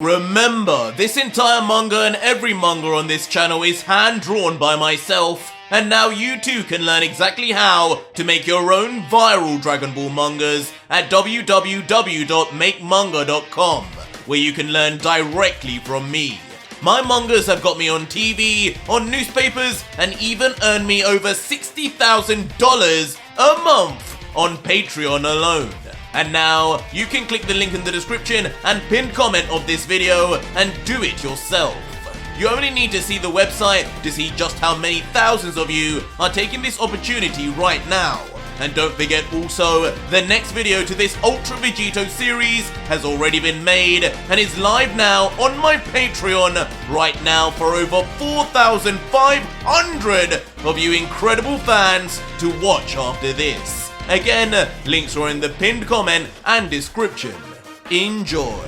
Remember, this entire manga and every manga on this channel is hand-drawn by myself, and now you too can learn exactly how to make your own viral Dragon Ball mangas at www.makemanga.com, where you can learn directly from me. My mangas have got me on TV, on newspapers, and even earned me over $60,000 a month on Patreon alone. And now, you can click the link in the description and pinned comment of this video and do it yourself. You only need to see the website to see just how many thousands of you are taking this opportunity right now. And don't forget also, the next video to this Ultra Vegito series has already been made and is live now on my Patreon right now for over 4,500 of you incredible fans to watch after this. Again, links are in the pinned comment and description. Enjoy.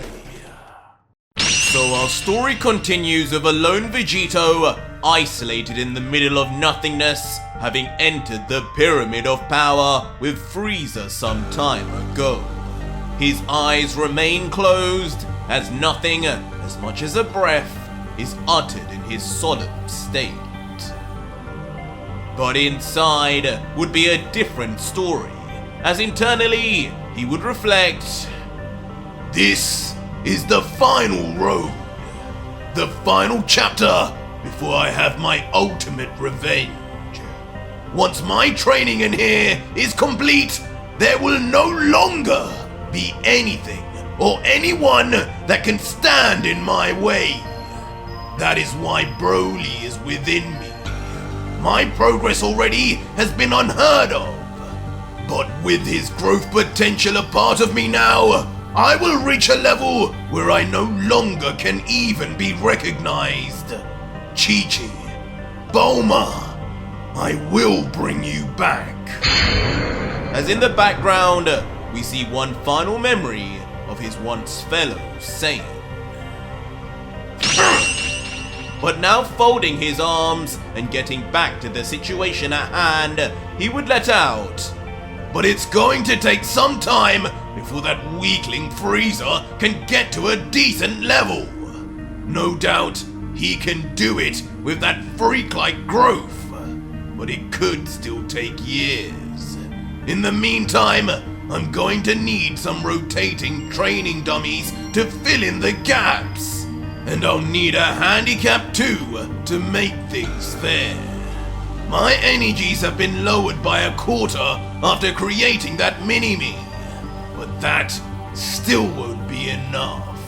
So our story continues with a lone Vegito, isolated in the middle of nothingness, having entered the Pyramid of Power with Frieza some time ago. His eyes remain closed, as nothing, as much as a breath, is uttered in his solemn state. But inside would be a different story, as internally he would reflect, "This is the final road, the final chapter before I have my ultimate revenge. Once my training in here is complete, there will no longer be anything or anyone that can stand in my way. That is why Broly is within me. My progress already has been unheard of, but with his growth potential a part of me now, I will reach a level where I no longer can even be recognized. Chi-Chi, Bulma, I will bring you back." As in the background, we see one final memory of his once fellow Saiyan. But now folding his arms and getting back to the situation at hand, he would let out, "But it's going to take some time before that weakling Frieza can get to a decent level. No doubt he can do it with that freak-like growth, but it could still take years. In the meantime, I'm going to need some rotating training dummies to fill in the gaps. And I'll need a handicap too to make things fair. My energies have been lowered by a quarter after creating that mini-me, but that still won't be enough."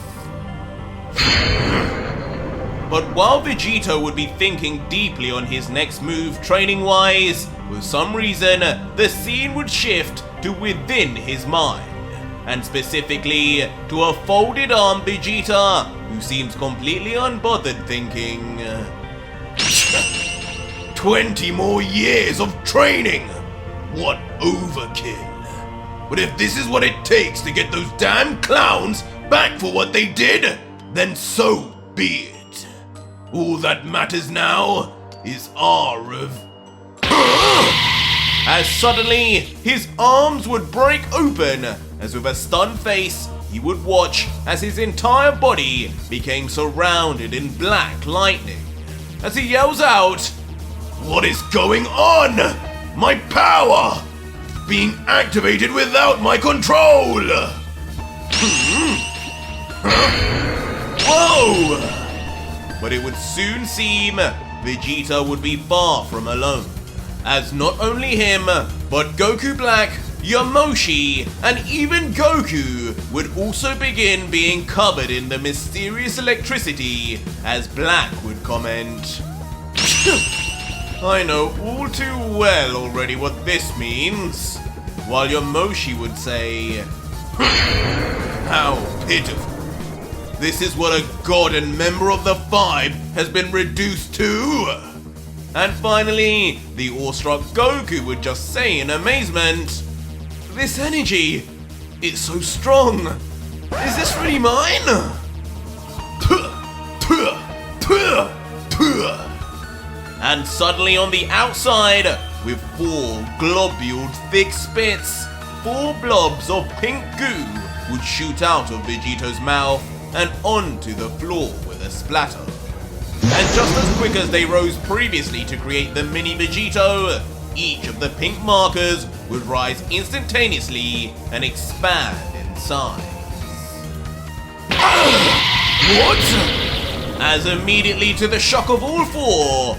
But while Vegito would be thinking deeply on his next move training-wise, for some reason, the scene would shift to within his mind, and specifically to a folded arm Vegeta who seems completely unbothered, thinking, 20 more years of training! What overkill! But if this is what it takes to get those damn clowns back for what they did, then so be it. All that matters now is our As suddenly, his arms would break open, as with a stunned face, he would watch as his entire body became surrounded in black lightning. As he yells out, "What is going on? My power! Being activated without my control!" Whoa! But it would soon seem Vegeta would be far from alone, as not only him, but Goku Black, Yamoshi, and even Goku would also begin being covered in the mysterious electricity, as Black would comment, "I know all too well already what this means," while Yamoshi would say, "How pitiful. This is what a god and member of the Five has been reduced to." And finally, the awestruck Goku would just say in amazement, "This energy, it's so strong. Is this really mine?" And suddenly on the outside, with 4 globuled thick spits, 4 blobs of pink goo would shoot out of Vegito's mouth, and onto the floor with a splatter. And just as quick as they rose previously to create the mini Vegito, each of the pink markers would rise instantaneously and expand in size. What? As immediately to the shock of all four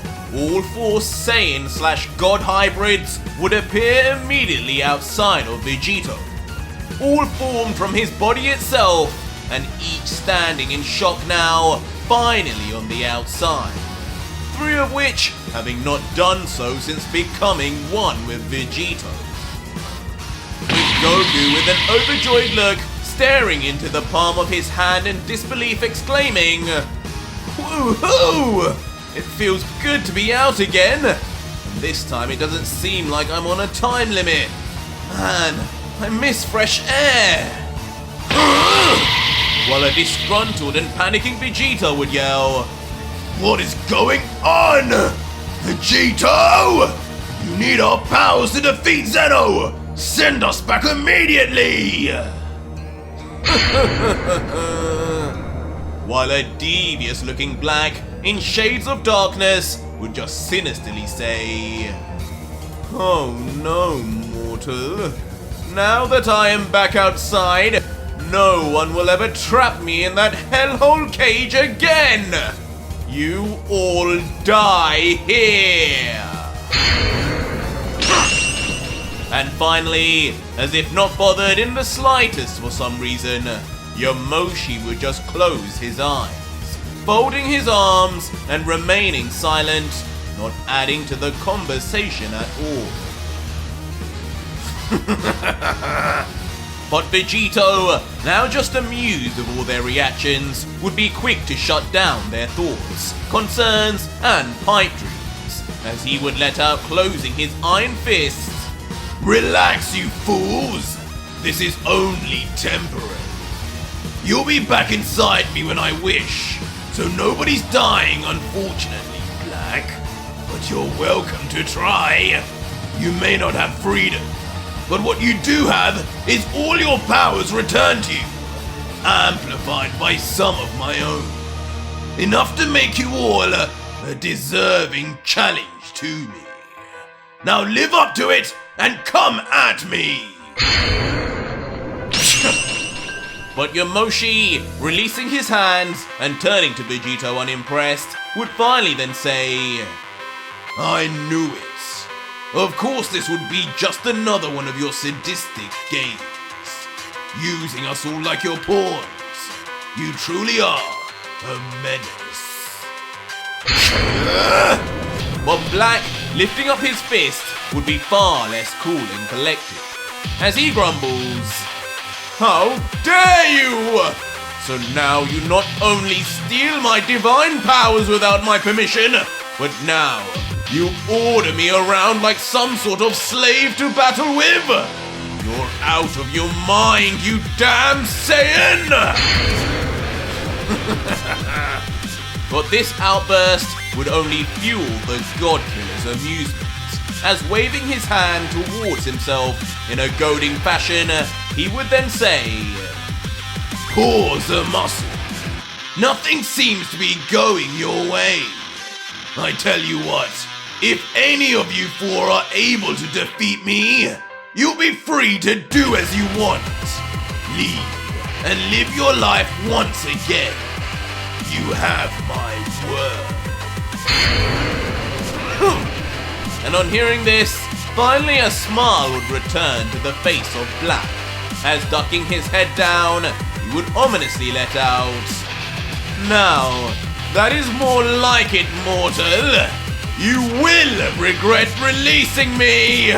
Saiyan/God hybrids would appear immediately outside of Vegito, all formed from his body itself, and each standing in shock now, finally on the outside. 3 of which having not done so since becoming one with Vegito. With Goku with an overjoyed look, staring into the palm of his hand in disbelief, exclaiming, "Woohoo! It feels good to be out again! And this time it doesn't seem like I'm on a time limit. Man, I miss fresh air!" While a disgruntled and panicking Vegeta would yell, "What is going on? Vegito! You need our powers to defeat Zeno! Send us back immediately!" While a devious-looking Black, in shades of darkness, would just sinisterly say, "Oh no, mortal. Now that I am back outside, no one will ever trap me in that hellhole cage again! You all die here!" And finally, as if not bothered in the slightest for some reason, Yamoshi would just close his eyes, folding his arms and remaining silent, not adding to the conversation at all. But Vegito, now just amused of all their reactions, would be quick to shut down their thoughts, concerns, and pipe dreams, as he would let out closing his iron fists, "Relax, you fools! This is only temporary. You'll be back inside me when I wish, so nobody's dying, unfortunately, Black. But you're welcome to try. You may not have freedom, but what you do have is all your powers returned to you, amplified by some of my own. Enough to make you all a deserving challenge to me. Now live up to it and come at me!" But Yamoshi, releasing his hands and turning to Vegito unimpressed, would finally then say, "I knew it. Of course this would be just another one of your sadistic games. Using us all like your pawns. You truly are a menace." But Black, lifting up his fist, would be far less cool and collected, as he grumbles, "How dare you! So now you not only steal my divine powers without my permission, but now you order me around like some sort of slave to battle with? You're out of your mind, you damn Saiyan!" But this outburst would only fuel the God Killer's amusement, as waving his hand towards himself in a goading fashion, he would then say, "Pause the muscle. Nothing seems to be going your way. I tell you what, if any of you four are able to defeat me, you'll be free to do as you want. Leave and live your life once again. You have my word." And on hearing this, finally a smile would return to the face of Black, as ducking his head down, he would ominously let out, "Now, that is more like it, mortal. You will regret releasing me!"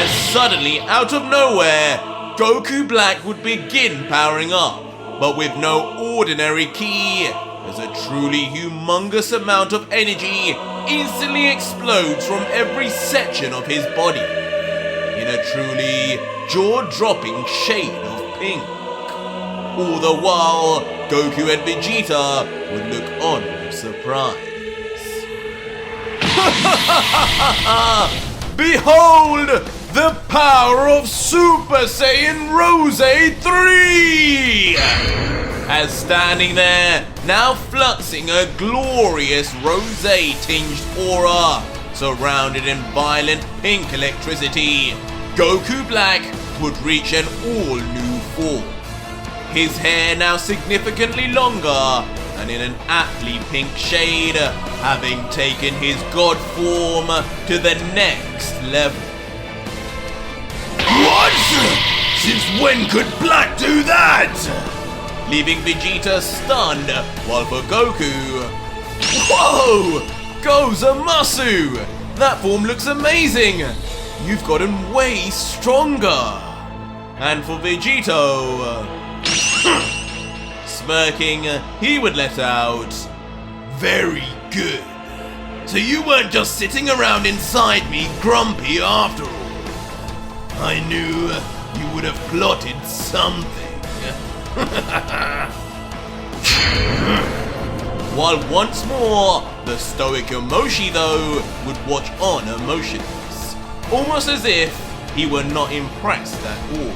As suddenly, out of nowhere, Goku Black would begin powering up, but with no ordinary ki, as a truly humongous amount of energy instantly explodes from every section of his body, in a truly jaw-dropping shade of pink. All the while, Goku and Vegeta would look on with surprise. "Behold, the power of Super Saiyan Rose 3! As standing there, now fluxing a glorious rose-tinged aura, surrounded in violent pink electricity, Goku Black would reach an all-new form. His hair now significantly longer and in an aptly pink shade, having taken his god form to the next level. What? Since when could Black do that? Leaving Vegeta stunned, while for Goku... Whoa! Gozamasu! That form looks amazing! You've gotten way stronger! And for Vegito... Smirking, he would let out... Very good. So you weren't just sitting around inside me grumpy after all. I knew you would have plotted something. While once more, the stoic yamoshi though would watch on emotionless, almost as if he were not impressed at all.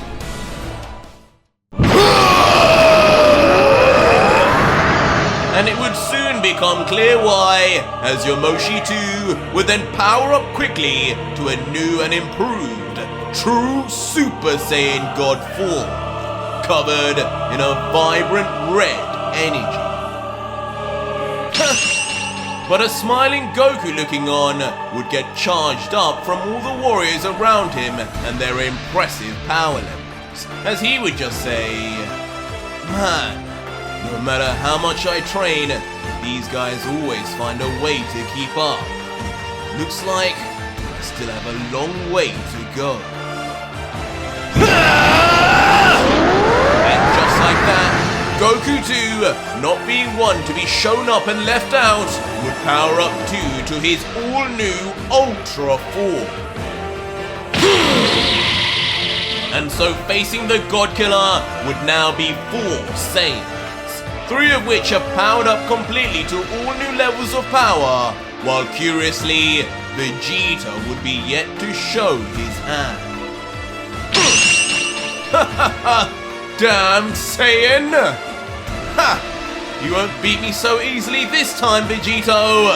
And it would soon become clear why, as Yamoshi 2 would then power up quickly to a new and improved true Super Saiyan God form, covered in a vibrant red energy. But a smiling Goku looking on would get charged up from all the warriors around him and their impressive power levels, as he would just say, "Man, no matter how much I train, these guys always find a way to keep up. Looks like I still have a long way to go." And just like that, Goku 2, not being one to be shown up and left out, would power up to his all-new Ultra form. And so facing the God Killer would now be 4 Saiyans, 3 of which have powered up completely to all new levels of power, while curiously, Vegeta would be yet to show his hand. Damn Saiyan! Ha! You won't beat me so easily this time, Vegito!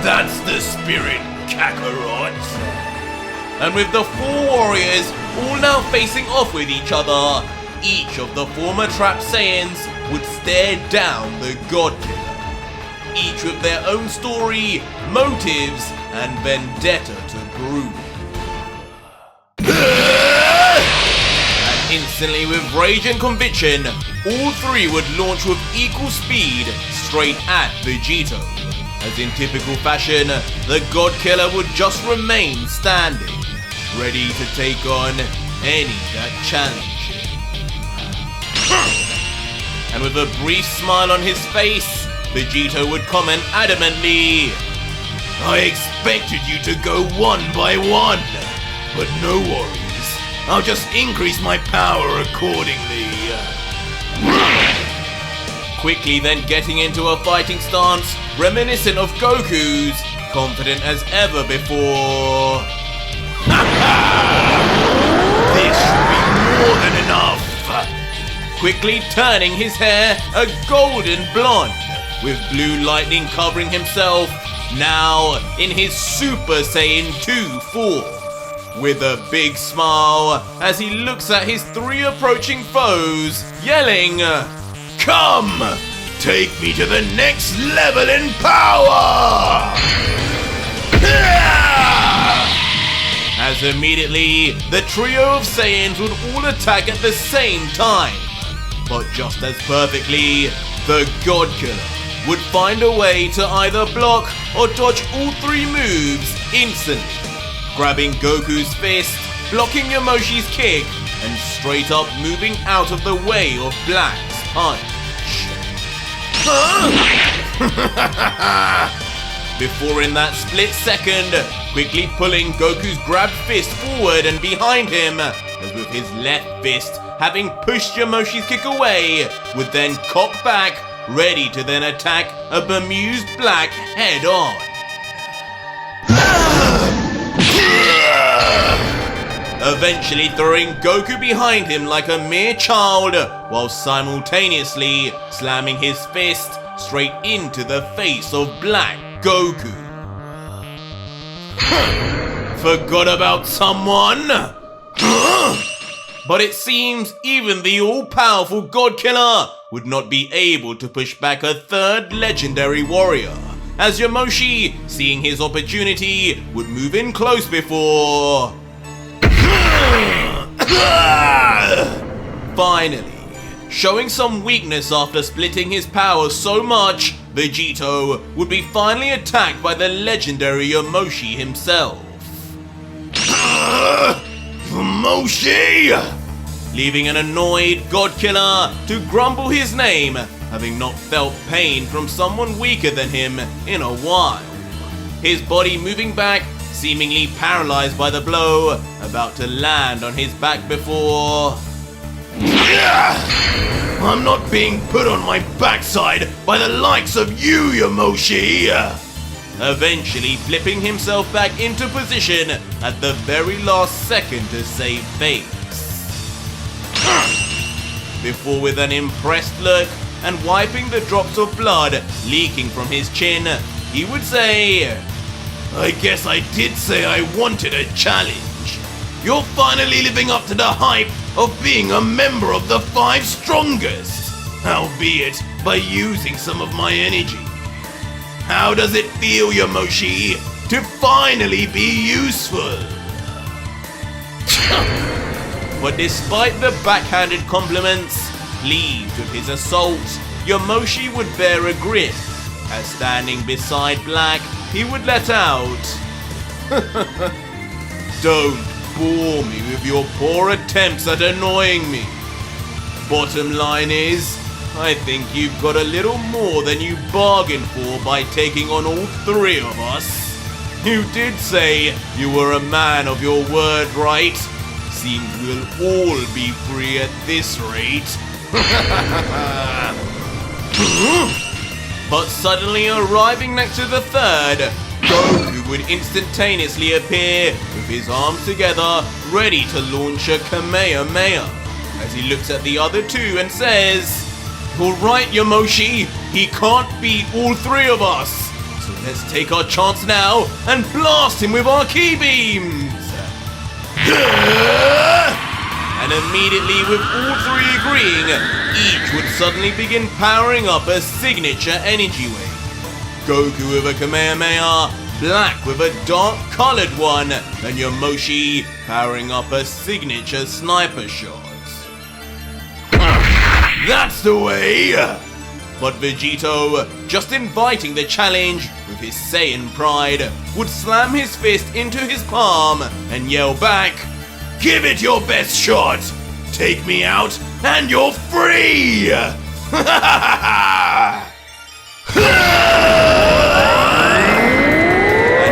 That's the spirit, Kakarot. And with the 4 warriors all now facing off with each other, each of the former trapped Saiyans would stare down the God Killer, each with their own story, motives, and vendetta to prove. And instantly with rage and conviction, all 3 would launch with equal speed straight at Vegito. As in typical fashion, the God Killer would just remain standing, ready to take on any that challenge him. And with a brief smile on his face, Vegito would comment adamantly, I expected you to go one by one, but no worries. I'll just increase my power accordingly. Quickly then getting into a fighting stance reminiscent of Goku's, confident as ever before. This should be more than enough. Quickly turning his hair a golden blonde, with blue lightning covering himself, now in his Super Saiyan 2 form, with a big smile as he looks at his 3 approaching foes, yelling, Come! Take me to the next level in power! As immediately, the trio of Saiyans would all attack at the same time. But just as perfectly, the God Killer would find a way to either block or dodge all 3 moves instantly, grabbing Goku's fist, blocking Yamoshi's kick, and straight up moving out of the way of Black's punch. Before in that split second, quickly pulling Goku's grabbed fist forward and behind him, as with his left fist having pushed Yamoshi's kick away, would then cock back, ready to then attack a bemused Black head on. eventually throwing Goku behind him like a mere child, while simultaneously slamming his fist straight into the face of Black Goku. Forgot about someone? But it seems even the all-powerful God Killer would not be able to push back a third legendary warrior, as Yamoshi, seeing his opportunity, would move in close before... Finally, showing some weakness after splitting his power so much, Vegito would be finally attacked by the legendary Yamoshi himself. Yamoshi! Leaving an annoyed God Killer to grumble his name, having not felt pain from someone weaker than him in a while. His body moving back, seemingly paralyzed by the blow, about to land on his back before... I'm not being put on my backside by the likes of you, Yamoshi! Eventually flipping himself back into position at the very last second to save face. Before, with an impressed look and wiping the drops of blood leaking from his chin, he would say, I guess I did say I wanted a challenge. You're finally living up to the hype of being a member of the 5 strongest, albeit by using some of my energy. How does it feel, Yamoshi, to finally be useful? But despite the backhanded compliments, pleased with his assault, Yamoshi would bear a grin, as standing beside Black, he would let out, Don't bore me with your poor attempts at annoying me. Bottom line is, I think you've got a little more than you bargained for by taking on all 3 of us. You did say you were a man of your word, right? Seems we'll all be free at this rate. But suddenly arriving next to the third, Goku would instantaneously appear with his arms together, ready to launch a Kamehameha, as he looks at the other 2 and says, Alright, Yamoshi, he can't beat all 3 of us, so let's take our chance now and blast him with our ki beams! And immediately, with all 3 agreeing, each would suddenly begin powering up a signature energy wave. Goku with a Kamehameha, Black with a dark-colored one, and Yamoshi powering up a signature sniper shot. That's the way! But Vegito, just inviting the challenge with his Saiyan pride, would slam his fist into his palm and yell back, Give it your best shot! Take me out and you're free! And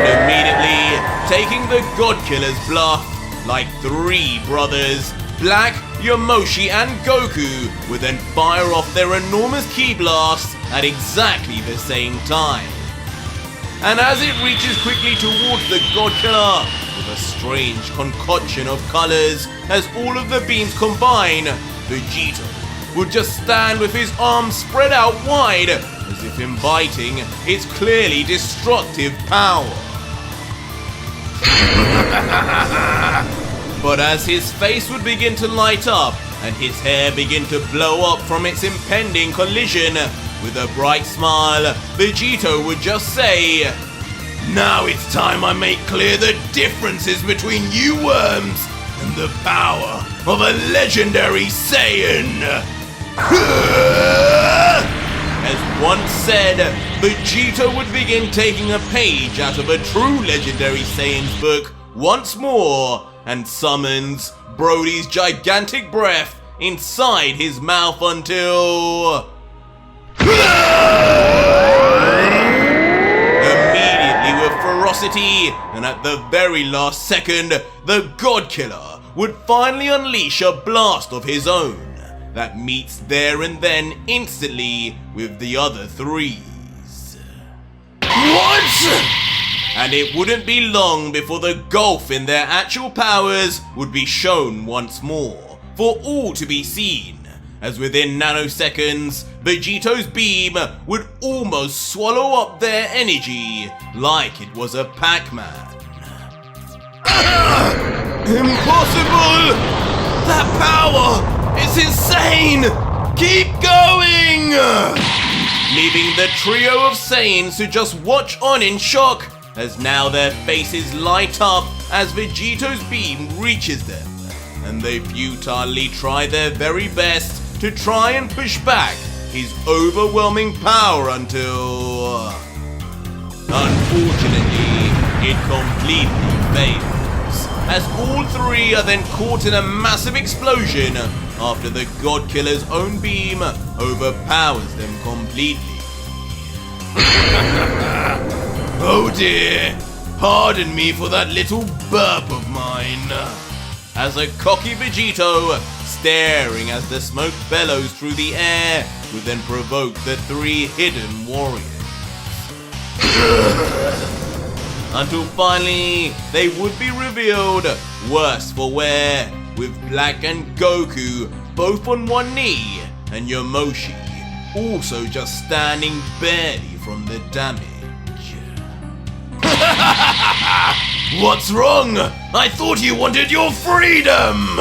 immediately, taking the God Killer's bluff, like 3 brothers, Black, Yamoshi and Goku would then fire off their enormous ki blasts at exactly the same time. And as it reaches quickly towards the God Killer, with a strange concoction of colors as all of the beams combine, Vegito would just stand with his arms spread out wide, as if inviting its clearly destructive power. But as his face would begin to light up and his hair begin to blow up from its impending collision, with a bright smile, Vegito would just say, Now it's time I make clear the differences between you worms and the power of a legendary Saiyan. As once said, Vegito would begin taking a page out of a true legendary Saiyan's book once more, and summons Brody's gigantic breath inside his mouth until... Immediately with ferocity, and at the very last second, the God Killer would finally unleash a blast of his own that meets there and then instantly with the other 3's. What? And it wouldn't be long before the gulf in their actual powers would be shown once more, for all to be seen, as within nanoseconds, Vegito's beam would almost swallow up their energy like it was a Pac-Man. Impossible! That power is insane! Keep going! Leaving the trio of Saiyans to just watch on in shock, as now their faces light up as Vegito's beam reaches them, and they futilely try their very best to try and push back his overwhelming power until... Unfortunately, it completely fails, as all three are then caught in a massive explosion after the God Killer's own beam overpowers them completely. Oh dear, pardon me for that little burp of mine. As a cocky Vegito, staring as the smoke bellows through the air, would then provoke the three hidden warriors. Until finally, they would be revealed, worse for wear, with Black and Goku both on one knee, and Yamoshi also just standing barely from the damage. What's wrong? I thought you wanted your freedom!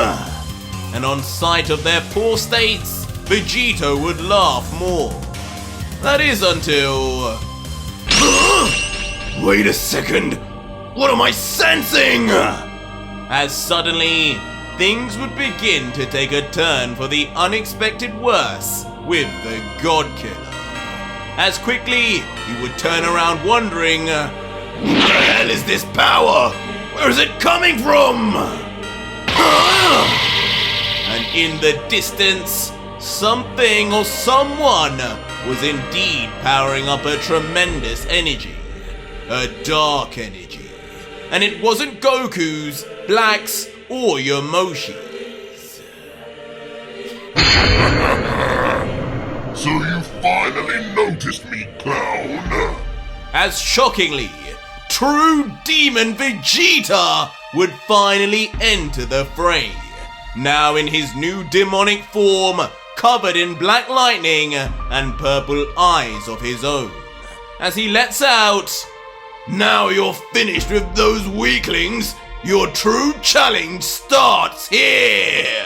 And on sight of their poor states, Vegito would laugh more. That is until... Wait a second! What am I sensing? As suddenly, things would begin to take a turn for the unexpected worse with the God Killer. As quickly, he would turn around wondering, what the hell is this power? Where is it coming from? And in the distance, something or someone was indeed powering up a tremendous energy. A dark energy. And it wasn't Goku's, Black's, or Yamoshi's. So you finally noticed me, clown? As shockingly, true demon Vegeta would finally enter the fray, now in his new demonic form, covered in black lightning and purple eyes of his own, as he lets out, "Now you're finished with those weaklings, your true challenge starts here!"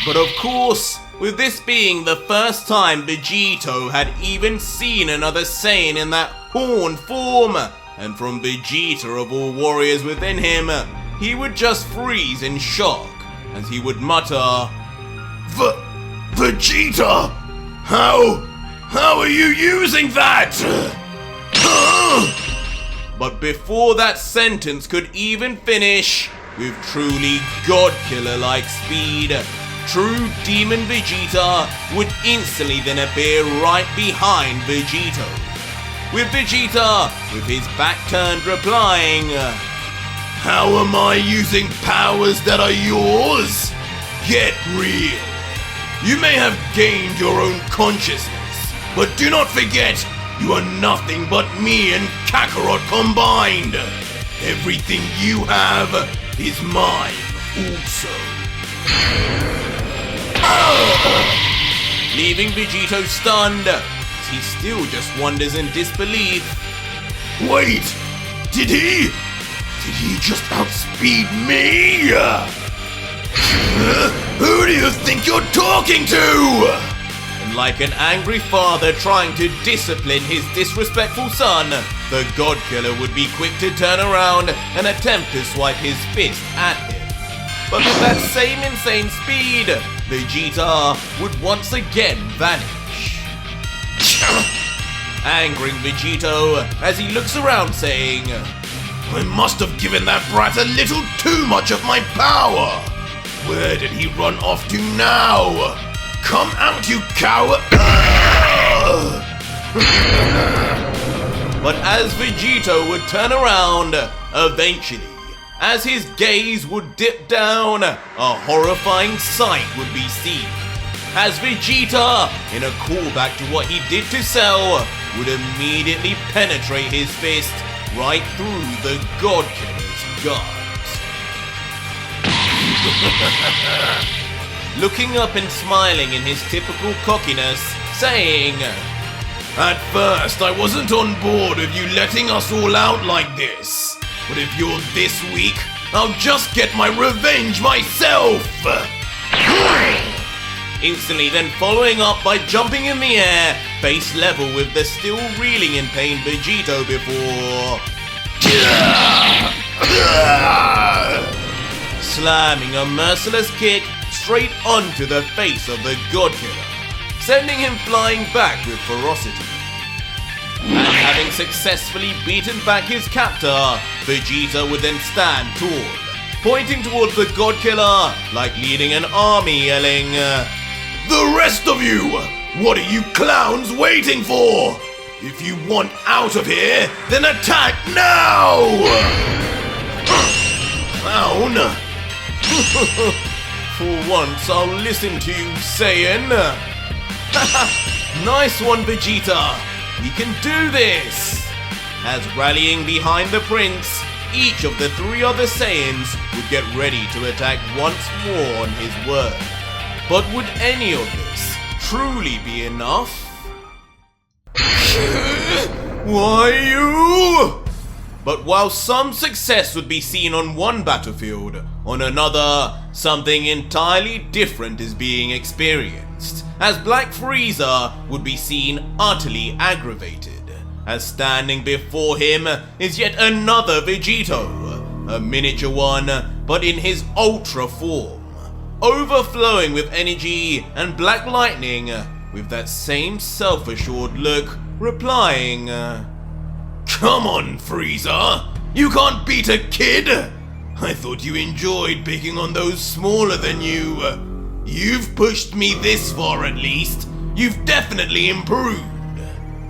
But of course, with this being the first time Vegito had even seen another Saiyan in that horned form, and from Vegeta of all warriors within him, he would just freeze in shock, as he would mutter, Vegeta! How are you using that? But before that sentence could even finish, with truly God-killer-like speed, true Demon Vegeta would instantly then appear right behind Vegito, with Vegeta with his back turned replying, "How am I using powers that are yours? Get real. You may have gained your own consciousness, but do not forget, you are nothing but me and Kakarot combined. Everything you have is mine also." Leaving Vegito stunned, as he still just wonders in disbelief. Wait, did he just outspeed me? Who do you think you're talking to? And like an angry father trying to discipline his disrespectful son, the God Killer would be quick to turn around and attempt to swipe his fist at him. But with that same insane speed, Vegeta would once again vanish. Angering Vegito as he looks around saying, "I must have given that brat a little too much of my power. Where did he run off to now? Come out, you coward!" But as Vegito would turn around, eventually, as his gaze would dip down, a horrifying sight would be seen. As Vegeta, in a callback to what he did to Cell, would immediately penetrate his fist right through the God Killer's guts. Looking up and smiling in his typical cockiness, saying, At first, I wasn't on board with you letting us all out like this. But if you're this weak, I'll just get my revenge myself! Instantly then following up by jumping in the air, face level with the still reeling in pain Vegito before slamming a merciless kick straight onto the face of the God Killer, sending him flying back with ferocity. And having successfully beaten back his captor, Vegeta would then stand tall, pointing towards the God Killer like leading an army, yelling, The rest of you! What are you clowns waiting for? If you want out of here, then attack now! Clown! For once I'll listen to you, Saiyan. Nice one, Vegeta. We can do this. As rallying behind the prince, each of the 3 other Saiyans would get ready to attack once more on his word. But would any of this truly be enough? Why you? But while some success would be seen on one battlefield, on another, something entirely different is being experienced, as Black Frieza would be seen utterly aggravated, as standing before him is yet another Vegito, a miniature one, but in his ultra form, overflowing with energy and black lightning, with that same self-assured look, replying, Come on, Frieza! You can't beat a kid! I thought you enjoyed picking on those smaller than you. You've pushed me this far at least. You've definitely improved.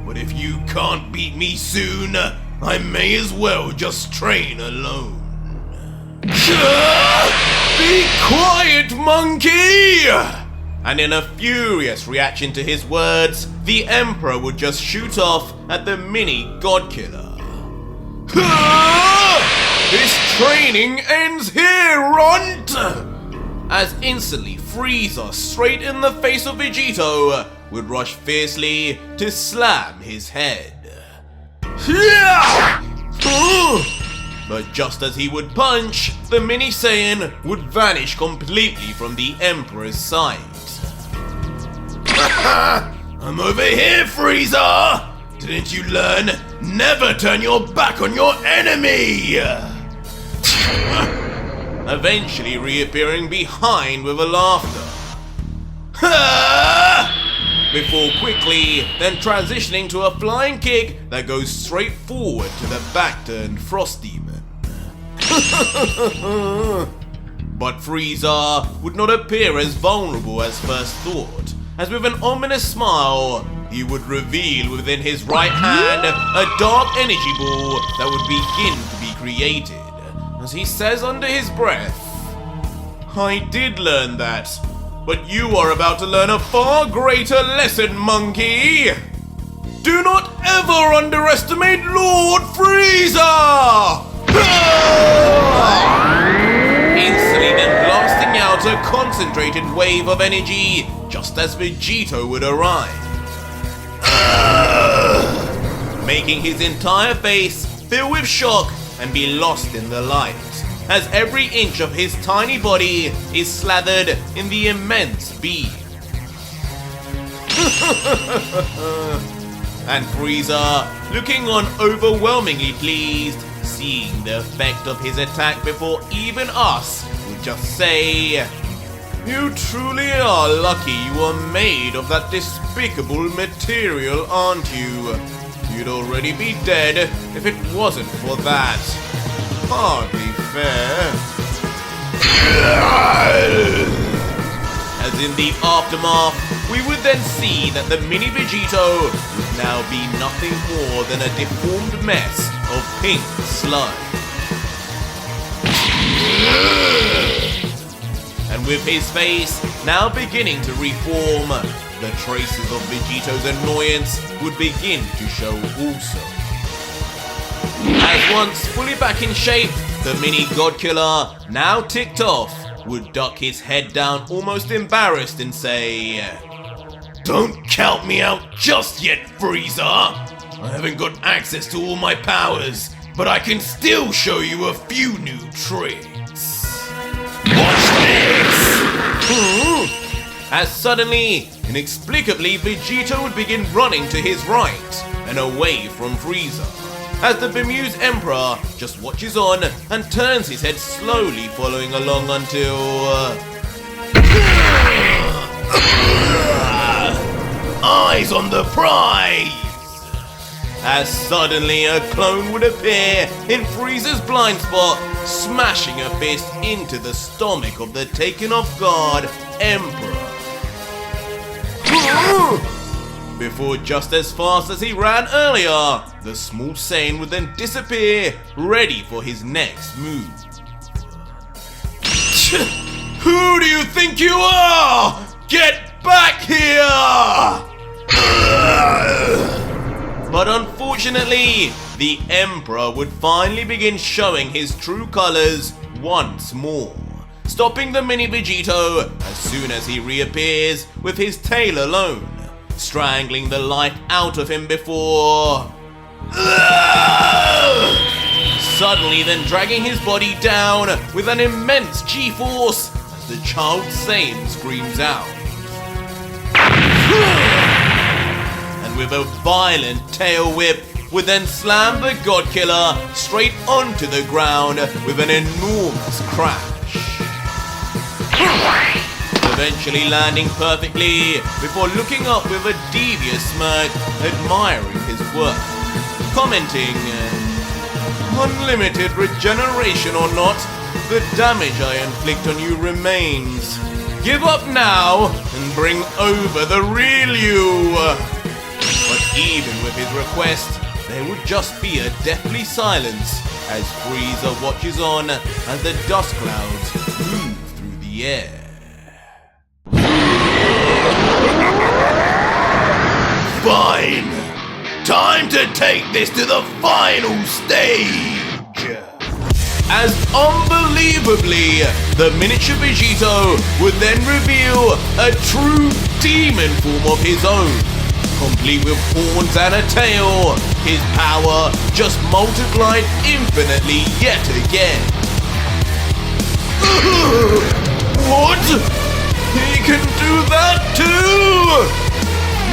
But if you can't beat me soon, I may as well just train alone. Be quiet, monkey! And in a furious reaction to his words, the Emperor would just shoot off at the mini God Killer. This training ends here, runt! As instantly Frieza, straight in the face of Vegito, would rush fiercely to slam his head. But just as he would punch, the mini Saiyan would vanish completely from the Emperor's sight. I'm over here, Frieza! Didn't you learn? Never turn your back on your enemy! Eventually reappearing behind with a laughter. Before quickly then transitioning to a flying kick that goes straight forward to the back-turned Frost Demon. But Frieza would not appear as vulnerable as first thought, as with an ominous smile, he would reveal within his right hand a dark energy ball that would begin to be created, as he says under his breath, I did learn that, but you are about to learn a far greater lesson, monkey! Do not ever underestimate Lord Frieza! Instantly then blasting out a concentrated wave of energy, just as Vegito would arrive. Making his entire face fill with shock and be lost in the light, as every inch of his tiny body is slathered in the immense beam. And Frieza, looking on overwhelmingly pleased, seeing the effect of his attack before even us, would just say, you truly are lucky you are made of that despicable material, aren't you? You'd already be dead if it wasn't for that. Hardly fair. As in the aftermath, we would then see that the mini Vegito would now be nothing more than a deformed mess of pink slime. And with his face now beginning to reform, the traces of Vegito's annoyance would begin to show also. As once fully back in shape, the mini God Killer, now ticked off, would duck his head down almost embarrassed and say, Don't count me out just yet, Frieza! I haven't got access to all my powers, but I can still show you a few new tricks. Watch this! As suddenly, inexplicably, Vegito would begin running to his right and away from Frieza, as the bemused Emperor just watches on and turns his head slowly, following along until... Eyes on the prize! As suddenly a clone would appear in Frieza's blind spot, smashing a fist into the stomach of the taken off guard Emperor. Before just as fast as he ran earlier, the small Saiyan would then disappear, ready for his next move. Who do you think you are? Get back here! But unfortunately, the Emperor would finally begin showing his true colors once more, stopping the mini Vegito as soon as he reappears with his tail alone, strangling the life out of him before... suddenly then dragging his body down with an immense G-force as the child Saiyan screams out. And with a violent tail whip, would then slam the God Killer straight onto the ground with an enormous crash. Eventually landing perfectly before looking up with a devious smirk, admiring his work, commenting, "Unlimited regeneration or not, the damage I inflict on you remains. Give up now and bring over the real you." But even with his request, there would just be a deathly silence as Frieza watches on as the dust clouds move through the air. Fine! Time to take this to the final stage! As unbelievably, the miniature Vegito would then reveal a true demon form of his own, complete with horns and a tail, his power just multiplied infinitely yet again. What? He can do that too?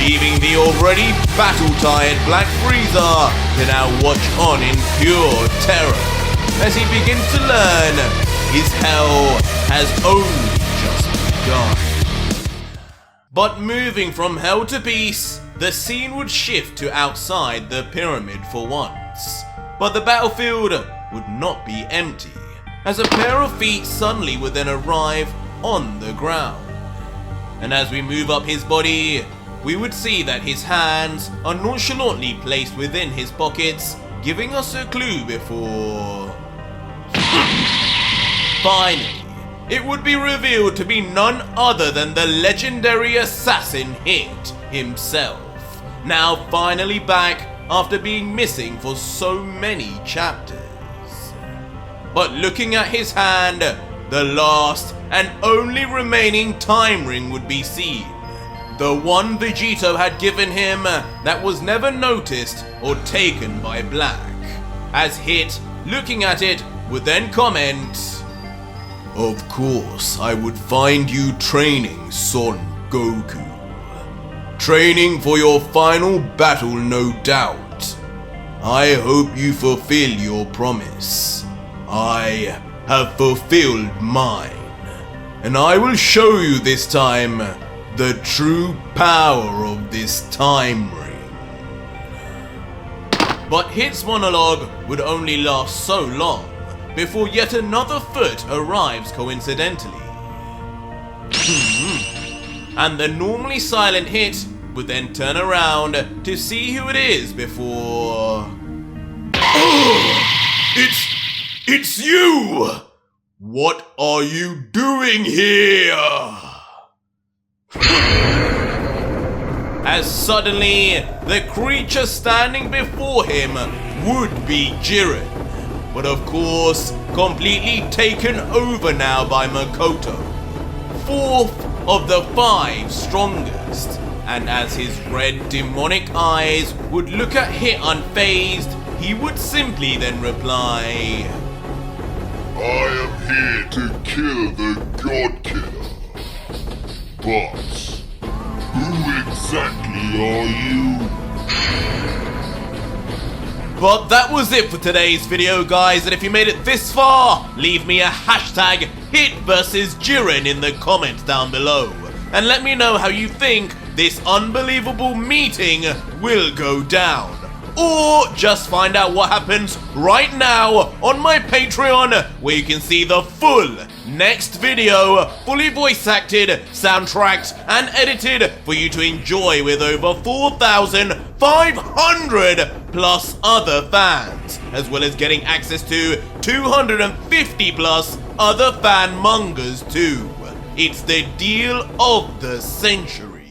Leaving the already battle-tired Black Frieza to now watch on in pure terror as he begins to learn his hell has only just begun. But moving from hell to peace, the scene would shift to outside the pyramid for once. But the battlefield would not be empty, as a pair of feet suddenly would then arrive on the ground. And as we move up his body, we would see that his hands are nonchalantly placed within his pockets, giving us a clue before... Finally, it would be revealed to be none other than the legendary assassin Hit himself, now finally back after being missing for so many chapters. But looking at his hand, the last and only remaining time ring would be seen. The one Vegito had given him that was never noticed or taken by Black. As Hit, looking at it, would then comment, "Of course, I would find you training, Son Goku. Training for your final battle, no doubt. I hope you fulfill your promise. I have fulfilled mine, and I will show you this time the true power of this time ring." But Hit's monologue would only last so long before yet another foot arrives coincidentally. And the normally silent Hit would then turn around to see who it is before... It's you! What are you doing here? as suddenly the creature standing before him would be Jiren, but of course completely taken over now by Makoto, fourth of the 5 strongest. And as his red demonic eyes would look at Hit unfazed, he would simply then reply, I am here to kill the God Killer. But who exactly are you? But that was it for today's video, guys, and if you made it this far, leave me a hashtag Hit versus Jiren in the comments down below, and let me know how you think this unbelievable meeting will go down. Or just find out what happens right now on my Patreon, where you can see the full next video, fully voice acted, soundtracked, and edited for you to enjoy with over 4,500 plus other fans, as well as getting access to 250 plus other fan mangas too. It's the deal of the century.